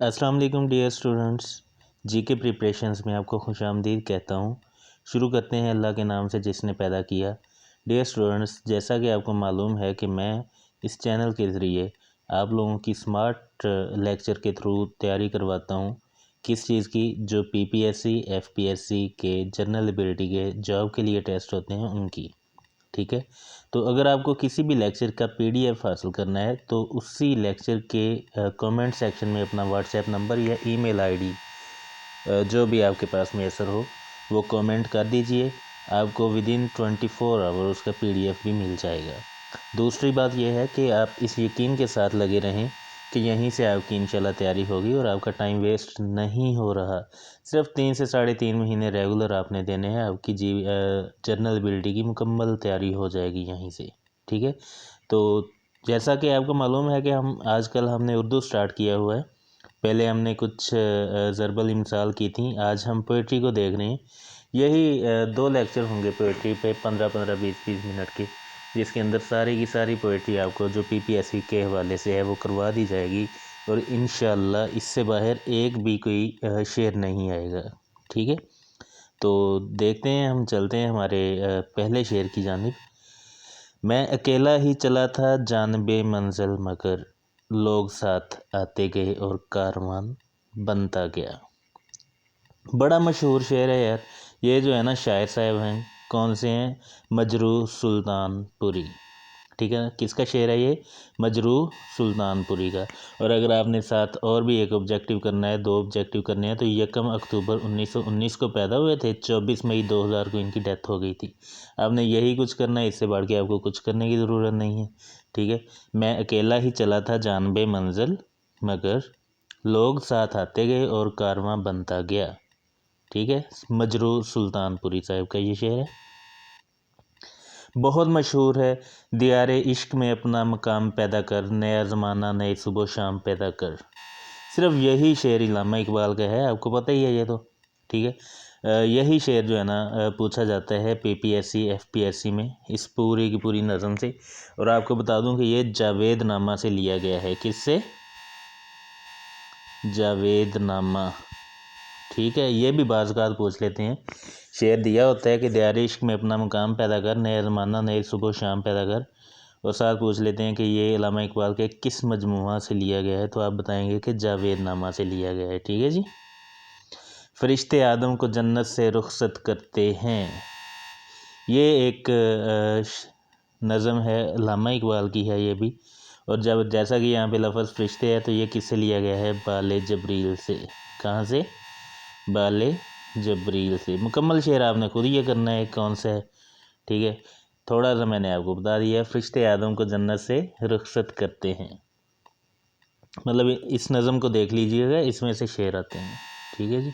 अस्सलाम वालेकुम dear students. GK preparations में आपको खुशामदीद कहता हूँ। शुरू करते हैं अल्लाह के नाम से जिसने पैदा किया। डियर स्टूडेंट्स, जैसा कि आपको मालूम है कि मैं इस चैनल के ज़रिए आप लोगों की स्मार्ट लेक्चर के थ्रू तैयारी करवाता हूँ। किस चीज़ की? जो पीपीएससी एफपीएससी के जनरल एबिलिटी के जॉब के लिए टेस्ट होते हैं उनकी। ठीक है, तो अगर आपको किसी भी लेक्चर का पीडीएफ हासिल करना है तो उसी लेक्चर के कमेंट सेक्शन में अपना व्हाट्सएप नंबर या ईमेल आईडी जो भी आपके पास मैसर हो वो कमेंट कर दीजिए। आपको विदिन 24 आवर उसका पीडीएफ भी मिल जाएगा। दूसरी बात यह है कि आप इस यकीन के साथ लगे रहें कि यहीं से आपकी इंशाल्लाह तैयारी होगी और आपका टाइम वेस्ट नहीं हो रहा। सिर्फ 3 से 3.5 महीने रेगुलर आपने देने हैं, आपकी जनरल एबिलिटी की मुकम्मल तैयारी हो जाएगी यहीं से। ठीक है, तो जैसा कि आपको मालूम है कि हमने उर्दू स्टार्ट किया हुआ है। पहले हमने कुछ ज़रबल इमसाल की थी, आज हम पोइट्री को देख रहे हैं। यही 2 लेक्चर होंगे पोइट्री पे, 15-15 20-20 मिनट के, जिसके अंदर सारी की सारी पोइट्री आपको जो पीपीएससी के हवाले से है वो करवा दी जाएगी और इंशाल्लाह इससे बाहर एक भी कोई शेर नहीं आएगा। ठीक है, तो देखते हैं, हम चलते हैं हमारे पहले शेर की जानिब। मैं अकेला ही चला था जानबे मंजिल मगर लोग साथ आते गए और कारवान बनता गया। बड़ा मशहूर शेर है यार। ये जो है ना, शायर साहब हैं, कौन से हैं? मजरूह सुल्तानपुरी। ठीक है ना, किसका शेर है ये? मजरूह सुल्तानपुरी का। और अगर आपने साथ और भी एक ऑब्जेक्टिव करना है, 2 ऑब्जेक्टिव करने हैं, तो 1 अक्टूबर 1919 को पैदा हुए थे, 24 मई 2000 को इनकी डेथ हो गई थी। आपने यही कुछ करना है, इससे बढ़ के आपको कुछ करने की ज़रूरत नहीं है। ठीक है, मैं अकेला ही चला था जानबे मंजिल मगर लोग साथ आते गए और कारवां बनता गया। ठीक है, मजरूह सुल्तानपुरी साहब का ये शेर है, बहुत मशहूर है। दियारे इश्क में अपना मकाम पैदा कर, नया ज़माना नए सुबह शाम पैदा कर। सिर्फ यही शेर इल्लामा इकबाल का है, आपको पता ही है ये तो। ठीक है, यही शेर जो है ना पूछा जाता है पीपीएससी एफपीएससी में, इस पूरी की पूरी नज़म से। और आपको बता दूं कि ये जावेद नामा से लिया गया है। किससे? जावेद नामा। ठीक है, ये भी बाज़-औक़ात पूछ लेते हैं। शेर दिया होता है कि दियारे इश्क में अपना मुकाम पैदा कर, नया ज़माना नए सुबह शाम पैदा कर, और साथ पूछ लेते हैं कि ये इल्लामा इकबाल के किस मजमूआ से लिया गया है, तो आप बताएंगे कि जावेद नामा से लिया गया है। ठीक है जी। फरिश्ते आदम को जन्नत से रुखसत करते हैं, ये एक नज़म है, इल्लामा इकबाल की है ये भी। और जब जैसा कि यहाँ पे लफ्ज़ फरिश्ते है, तो ये किससे लिया गया है? बाले जबरील से। कहाँ से? बाले जबरील से। मुकम्मल शेर आपने खुद ये करना है कौन सा है। ठीक है, थोड़ा सा मैंने आपको बता दिया। फरिश्ते आदम को जन्नत से रुखसत करते हैं, मतलब इस नज़म को देख लीजिएगा, इसमें से शेर आते हैं। ठीक है जी,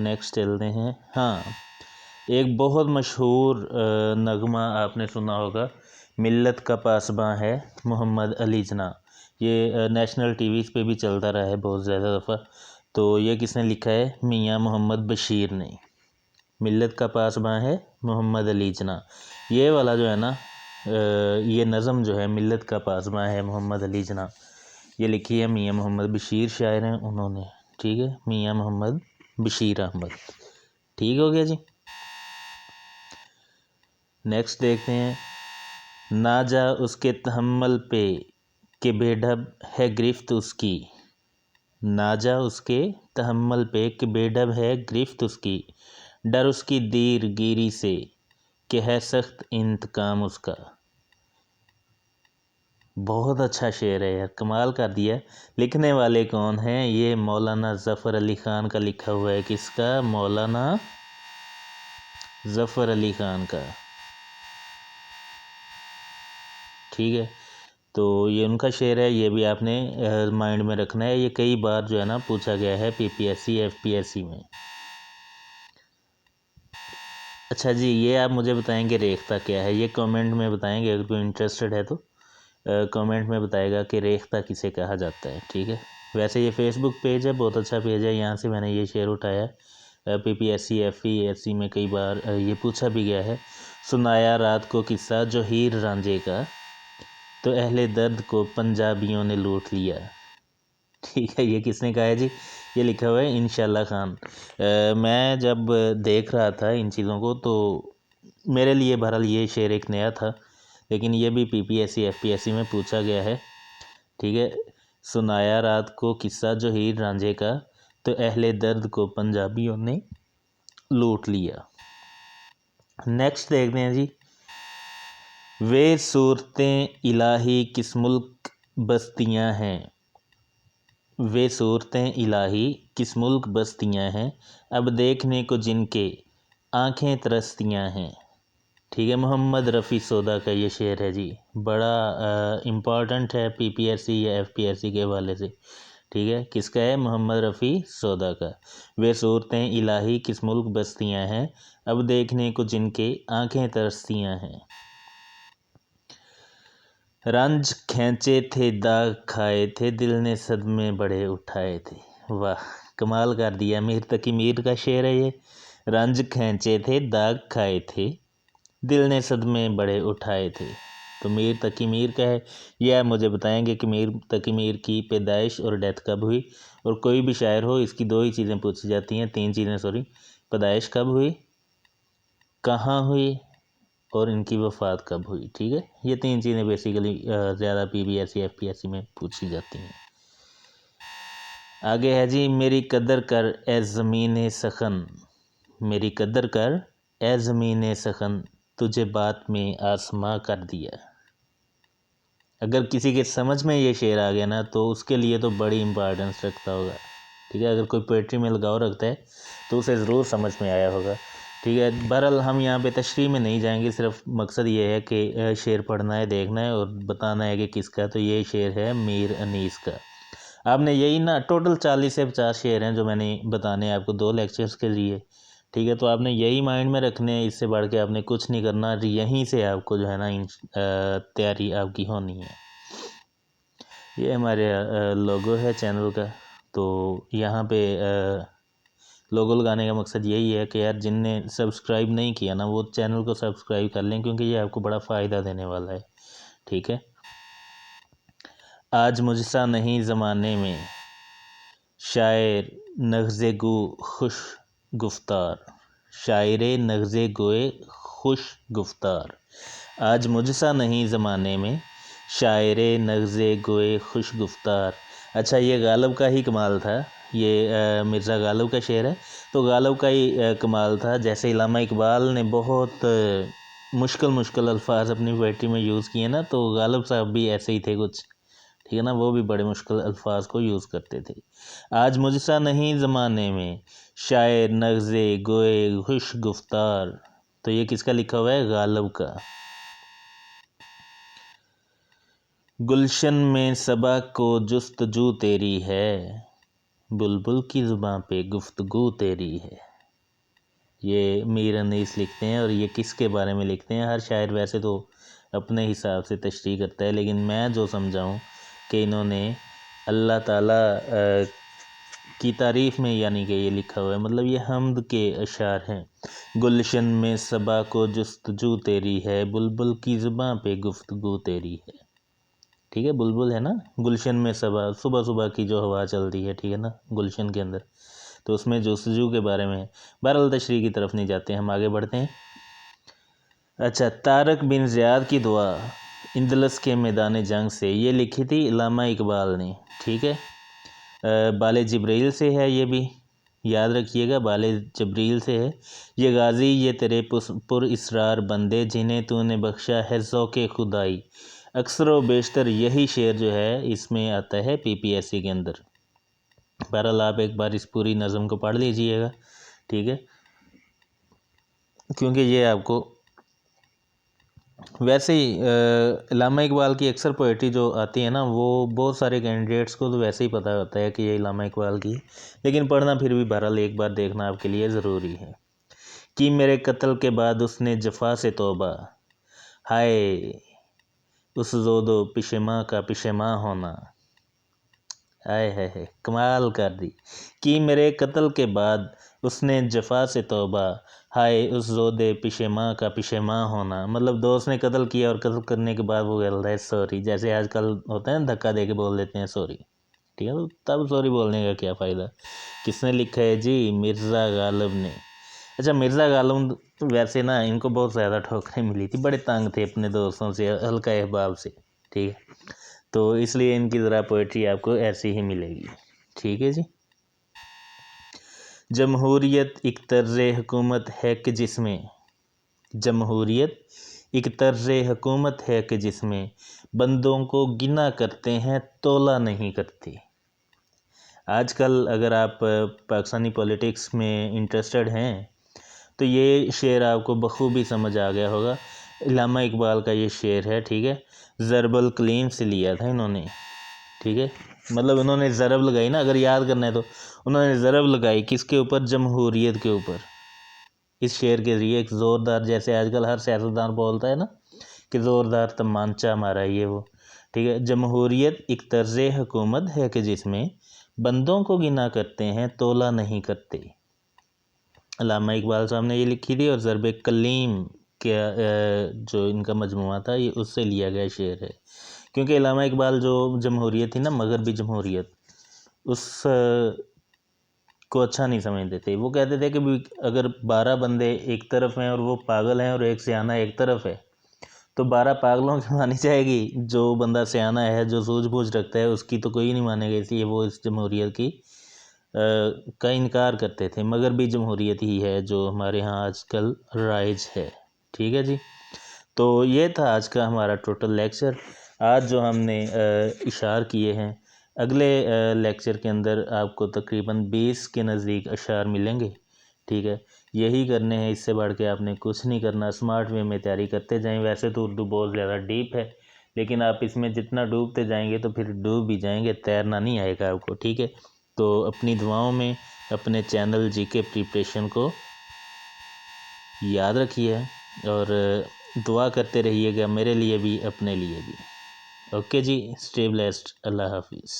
नेक्स्ट चलते हैं। हाँ, एक बहुत मशहूर नगमा आपने सुना होगा, मिल्लत का पासबां है मोहम्मद अली जना। ये नेशनल टीवी पे भी चलता रहा है बहुत ज़्यादा दफ़ा। तो ये किसने लिखा है? मियाँ मोहम्मद बशीर ने। मिल्लत का पासबां है मोहम्मद अली जना। ये वाला जो है ना, ये नज़म जो है मिल्लत का पासबां है मोहम्मद अली जना, ये लिखी है मियाँ मोहम्मद बशीर शायर हैं उन्होंने। ठीक है, मियाँ मोहम्मद बशीर अहमद। ठीक हो गया जी। नेक्स्ट देखते हैं। ना जा उसके तहम्मल पे कि बेढब है गिरफ्त उसकी, ना जा उसके तहम्मल पे कि बेढब है गिरफ्त उसकी, डर उसकी दीर गिरी से कि है सख्त इंतकाम उसका। बहुत अच्छा शेर है यार, कमाल कर दिया। लिखने वाले कौन हैं? ये मौलाना ज़फ़र अली ख़ान का लिखा हुआ है। किसका? मौलाना ज़फ़र अली ख़ान का। ठीक है, तो ये उनका शेर है, ये भी आपने माइंड में रखना है। ये कई बार जो है ना पूछा गया है पीपीएससी एफपीएससी में। अच्छा जी, ये आप मुझे बताएंगे रेख्ता क्या है? ये कमेंट में बताएंगे, अगर कोई इंटरेस्टेड है तो कमेंट में बताएगा कि रेख्ता किसे कहा जाता है। ठीक है, वैसे ये फेसबुक पेज है, बहुत अच्छा पेज है, यहाँ से मैंने ये शेर उठाया। पीपीएससी एफपीएससी में कई बार ये पूछा भी गया है। सुनाया रात को किस्सा जो हीर रांझे का, तो अहले दर्द को पंजाबियों ने लूट लिया। ठीक है, ये किसने कहा है जी? ये लिखा हुआ है इंशाल्लाह खान। मैं जब देख रहा था इन चीज़ों को तो मेरे लिए बहरहाल ये शेर एक नया था, लेकिन ये भी पीपीएससी एफपीएससी में पूछा गया है। ठीक है, सुनाया रात को किस्सा जो हीर रांझे का, तो अहले दर्द को पंजाबियों ने लूट लिया। नेक्स्ट देखते हैं जी। वे सूरतें इलाही किस मुल्क बस्तियां हैं, वे सूरतें इलाही किस मुल्क बस्तियां हैं, अब देखने को जिनके आंखें तरसतियां हैं। ठीक है, मोहम्मद रफ़ी सोदा का ये शेर है जी, बड़ा इम्पॉर्टेंट है पीपीएससी या एफपीएससी के हवाले से। ठीक है, किसका है? मोहम्मद रफ़ी सोदा का। वे सूरतें इलाही किस मुल्क बस्तियां हैं, अब देखने को जिनके आंखें तरसतियां हैं। रंज खींचे थे दाग खाए थे, दिल ने सदमे बड़े उठाए थे। वाह, कमाल कर दिया। मीर तकी मीर का शेर है ये। रंज खींचे थे दाग खाए थे, दिल ने सदमे बड़े उठाए थे। तो मीर तकी मीर का है। यह आप मुझे बताएंगे कि मीर तकी मीर की पैदाइश और डेथ कब हुई। और कोई भी शायर हो, इसकी दो ही चीज़ें पूछी जाती हैं, तीन चीज़ें सॉरी। पैदाइश कब हुई, कहाँ हुई, और इनकी वफ़ात कब हुई। ठीक है, ये तीन चीज़ें बेसिकली ज़्यादा पीबीएससी एफपीएससी में पूछी जाती हैं। आगे है जी, मेरी कदर कर ए ज़मीन सखन, मेरी कदर कर ए ज़मीन सखन, तुझे बात में आसमां कर दिया। अगर किसी के समझ में ये शेर आ गया ना तो उसके लिए तो बड़ी इम्पोर्टेंस रखता होगा। ठीक है, अगर कोई पोइट्री में लगाव रखता है तो उसे ज़रूर समझ में आया होगा। ठीक है, बहरहाल हम यहाँ पे तशरीह में नहीं जाएंगे, सिर्फ मकसद ये है कि शेर पढ़ना है, देखना है और बताना है कि किसका। तो ये शेर है मीर अनीस का। आपने यही ना टोटल 40 से 50 शेर हैं जो मैंने बताने हैं आपको 2 लेक्चर्स के लिए। ठीक है, तो आपने यही माइंड में रखने हैं, इससे बढ़ के आपने कुछ नहीं करना। यहीं से आपको जो है ना तैयारी आपकी होनी है। ये हमारे लोगो है चैनल का। तो यहाँ पे लोगो लगाने का मकसद यही है कि यार जिनने सब्सक्राइब नहीं किया ना वो चैनल को सब्सक्राइब कर लें, क्योंकि ये आपको बड़ा फ़ायदा देने वाला है। ठीक है, आज मुझसा नहीं ज़माने में, शायर नग़्ज़े गो खुश गुफ्तार, शायर नग़्ज़े गोए खुश गुफ्तार। आज मुझसा नहीं ज़माने में, शायर नग़्ज़े गोए खुश गुफ्तार। अच्छा, ये गालिब का ही कमाल था। ये मिर्ज़ा गालिब का शेर है, तो गालिब का ही कमाल था। जैसे इलामा इकबाल ने बहुत मुश्किल अल्फाज अपनी पोएट्री में यूज़ किए ना, तो गालिब साहब भी ऐसे ही थे कुछ। ठीक है ना, वो भी बड़े मुश्किल अल्फाज को यूज़ करते थे। आज मुझसा नहीं ज़माने में, शायर नग़्ज़े गोए खुश गुफ्तार। तो ये किसका लिखा हुआ है? गालिब का। गुलशन में सबा को जुस्तजू तेरी है, बुलबुल की ज़ुबान पे गुफ्तगू तेरी है। ये मीर अनीस लिखते हैं, और ये किसके बारे में लिखते हैं? हर शायर वैसे तो अपने हिसाब से तशरीह करता है, लेकिन मैं जो समझाऊँ कि इन्होंने अल्लाह ताला की तारीफ़ में यानी कि ये लिखा हुआ है, मतलब ये हम्द के अशार हैं। गुलशन में सबा को जुस्तजू तेरी है, बुलबुल की ज़ुबान पे गुफ्तगू तेरी है। ठीक है, बुलबुल है ना, गुलशन में सबा, सुबह सुबह की जो हवा चलती है, ठीक है ना, गुलशन के अंदर, तो उसमें जुस्तजू के बारे में। बहरहाल तशरीह की तरफ नहीं जाते, हम आगे बढ़ते हैं। अच्छा, तारक बिन ज़ियाद की दुआ इंदलस के मैदान जंग से, ये लिखी थी इलामा इकबाल ने। ठीक है, बाले जिब्रील से है, ये भी याद रखिएगा, बाले जबरील से है। ये गाजी ये तेरे पुर इसरार बंदे, जिन्हें तूने बख्शा है ज़ौक़े खुदाई। अक्सर व बेशतर यही शेर जो है इसमें आता है पीपीएससी के अंदर। बहरहाल आप एक बार इस पूरी नज़म को पढ़ लीजिएगा। ठीक है, क्योंकि ये आपको वैसे ही इलामा इकबाल की अक्सर पोइट्री जो आती है ना, वो बहुत सारे कैंडिडेट्स को तो वैसे ही पता होता है कि ये इलामा इकबाल की, लेकिन पढ़ना फिर भी बहरहाल एक बार देखना आपके लिए ज़रूरी है। कि मेरे कत्ल के बाद उसने जफ़ा से तौबा, हाय उस ज़ोदो पिशेमा का पिशेमा होना। आए है कमाल कर दी। कि मेरे कत्ल के बाद उसने जफा से तौबा, हाय उस जोदे पिशेमाँ का पिशेमाँ होना। मतलब दोस्त ने कत्ल किया और कत्ल करने के बाद वो बोल रहा है सॉरी, जैसे आजकल होता है ना, धक्का दे के बोल देते हैं सॉरी, ठीक है। तो तब सॉरी बोलने का क्या फ़ायदा। किसने लिखा है जी? मिर्ज़ा गालिब ने। अच्छा, मिर्ज़ा गालिब वैसे ना इनको बहुत ज़्यादा ठोकरें मिली थी, बड़े तंग थे अपने दोस्तों से, हल्का अहबाब से, ठीक है। तो इसलिए इनकी ज़रा पोइट्री आपको ऐसी ही मिलेगी, ठीक है जी। जमहूरियत एक तर्ज़ हुकूमत है कि जिसमें, जमहूरियत एक तर्ज़ हुकूमत है कि जिसमें बंदों को गिना करते हैं, तोला नहीं करते। आजकल अगर आप पाकिस्तानी पॉलिटिक्स में इंटरेस्टेड हैं तो ये शेर आपको बखूबी समझ आ गया होगा। इल्लामा इकबाल का ये शेर है, ठीक है। ज़रबल कलीम से लिया था इन्होंने, ठीक है। मतलब उन्होंने ज़रब लगाई ना, अगर याद करना है तो उन्होंने ज़रब लगाई किसके ऊपर? जमहूरियत के ऊपर। इस शेर के ज़रिए एक ज़ोरदार, जैसे आजकल हर सियासतदान बोलता है ना कि ज़ोरदार तमांचा मारा ये वो, ठीक है। जमहूरियत एक तर्ज़ हुकूमत है कि जिसमें बंदों को गिना करते हैं, तोला नहीं करते। अल्लामा इकबाल साहब ने ये लिखी थी और ज़रब कलीम के जो इनका मजमुआ था ये उससे लिया गया शेर है। क्योंकि अल्लामा इकबाल जो जमहूरियत थी ना, मगरबी जमहूरियत, उस को अच्छा नहीं समझते थे। वो कहते थे कि अगर 12 बंदे एक तरफ हैं और वो पागल हैं और एक सियाना एक तरफ है, तो 12 पागलों की मानी जाएगी, जो बंदा सियाना है, जो सूझबूझ रखता है, उसकी तो कोई नहीं मानेगा। इसलिए वो इस जमहूरियत की का इनकार करते थे। मगर भी जमहूरियत ही है जो हमारे यहाँ आजकल राइज है, ठीक है जी। तो ये था आज का हमारा टोटल लेक्चर। आज जो हमने इशार किए हैं, अगले लेक्चर के अंदर आपको तकरीबन 20 के नज़दीक अशार मिलेंगे, ठीक है। यही करने हैं, इससे बढ़ के आपने कुछ नहीं करना। स्मार्ट वे में तैयारी करते जाएं। वैसे तो उर्दू बहुत ज़्यादा डीप है, लेकिन आप इसमें जितना डूबते जाएंगे तो फिर डूब भी जाएंगे, तैरना नहीं आएगा आपको, ठीक है। तो अपनी दुआओं में अपने चैनल जीके प्रिपरेशन को याद रखिए और दुआ करते रहिएगा, मेरे लिए भी अपने लिए भी। ओके जी, स्टे ब्लेस्ड, अल्लाह हाफिज़।